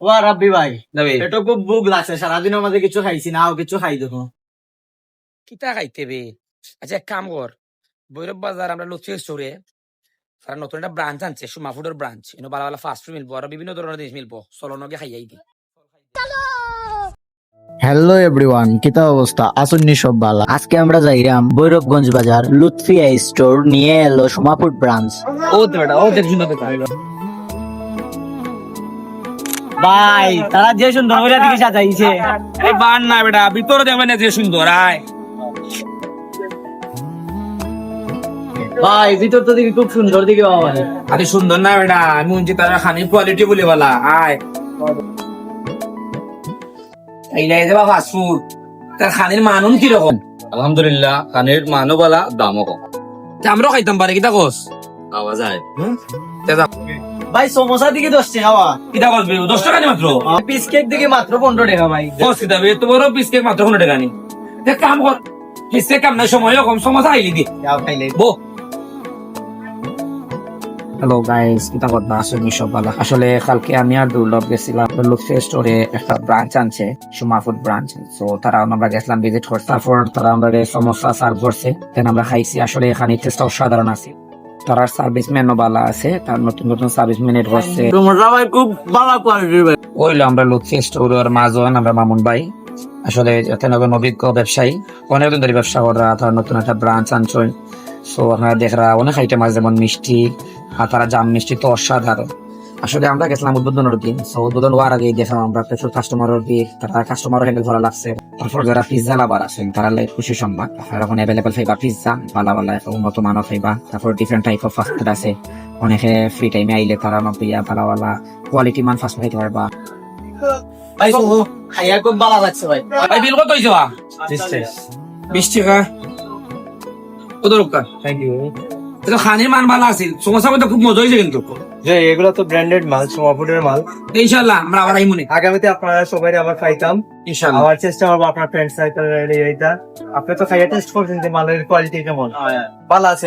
ও রাব্বি ভাই, এটা খুব ভুক লাগছে, সারাদিনের মাঝে কিছু খাইছি না, কিছু খাই দেখো। কিতা খাইতে বে? আচ্ছা এক কাম কর, ভৈরব বাজার আমরা লুৎফি স্টোরে তারা নতুন একটা ব্রাঞ্চ আনছে, সুমা ফুডের ব্রাঞ্চ। এনে ভালো ভালো ফাস্ট ফুড মিলবো আর বিভিন্ন ধরনের জিনিস মিলবো, চলো নগে খাইয়াই দি। হ্যালো এভরিওয়ান, কিতা অবস্থা? আসুননি সব বালা। আজকে আমরা যাইরাম ভৈরবগঞ্জ বাজার লুৎফিয়া স্টোর নিয়ে এলো সোমাপুর ব্রাঞ্চ। ও বেটা ও দেখ সুন্দর বেটা ভাই তারা যে সুন্দর করে দিকে সাজাইছে। এই বান না বেটা, ভিতরে দেখবেন যে সুন্দর। আয় ভাই ভিতর তো দিকে খুব সুন্দর দিকে বাবা। আরে সুন্দর না বেটা, আমি শুনছি তারা খানির কোয়ালিটি বলে বলা। আয় এইলাই যাবা ফাস্ট ফুড, তার খানির মানুন কিরকম? আলহামদুলিল্লাহ, কানের মানও বলা, দামও কম আমরাও খাইতাম পারে, কিতা কস? পাওয়া যায়। ভাই সমোসা দিকে 10 টাকা ভাই, কিতা কস বে? 10 টাকা নি মাত্র? পিস কেক দিকে মাত্র 15 টাকা ভাই। কস কিতা বে? তোমার পিস কেক মাত্র 15 টাকা নি? দেখ কাম কর, পিস কেক কাম নাই, সময় কম, সমস্যা আইলি দি বো। হ্যালো গাইস, কিতা কথা আসলে সব ভালো। আসলে কালকে আমি আর দুর্লভ গেছিলাম লুৎফি স্টোরে, একটা ব্রাঞ্চ আনছে সুমা ফুড ব্রাঞ্চ। তো তারা আমরা গেছিলাম ভিজিট করতে, তারপর তারা আমাদের সমস্যা সার্ভ করছে, দেন আমরা খাইছি। আসলে এখানে টেস্টটা অসাধারণ আছে, তার সার্ভিস ম্যানও ভালো আছে, তার নতুন নতুন সার্ভিস ম্যান হচ্ছে। তোমরা ভাই খুব ভালো কোয়ালিটির ভাই। ওইলো আমরা লুৎফি স্টোরের মাজন, আমরা মামুন ভাই। আসলে নতুন অভিজ্ঞ ব্যবসায়ী, অনেকদিন ধরে ব্যবসা করা, তার নতুন একটা ব্রাঞ্চ আনছেন। সো আপনারা দেখরা অনেক আইটেম আছে, যেমন মিষ্টি, আর তারা জাম মিষ্টি তো অসাধারণ। আসলে আমরা গেছিলাম উদ্বোধনের দিন, সো উদ্বোধন হওয়ার আগেই দেখলাম আমরা প্রচুর কাস্টমারের ভিড়, তারা কাস্টমারও হ্যান্ডেল ভালো লাগছে। তারপর যারা পিজ্জা লাভার আছেন তারা খুশি সংবাদ, আপনারা এখন অ্যাভেলেবল ফাইবা পিজ্জা ভালো ভালো উন্নত মানের ফাইবা। তারপর different type of fast food আছে, অনেকে ফ্রি টাইমে আইলে তারা নপিয়া ভালো ভালো কোয়ালিটি মান ফাস্ট ফুড খাইতে পারবা। ভাই খাইয়া খুব ভালো লাগছে ভাই। ভাই বিল কত হইছে? 20 টাকা। কত রোকা? Thank you. এটা খানির মান ভালো আছে, সমস্যা করতে খুব মজা হয়েছে কিন্তু। যে এগুলো তো ব্র্যান্ডেড মাল, সোমা ফুডের মাল। ইনশাআল্লাহ আমরা আবার আইমুনি আগামীতে আপনারা সবাই আবার খাইতাম ইনশাআল্লাহ। আমার চেষ্টা করবো আপনার ফ্রেন্ড সার্কেল। আপনি তো খাইয়া টেস্ট করছেন যে মালের কোয়ালিটি কেমন, ভালো আছে?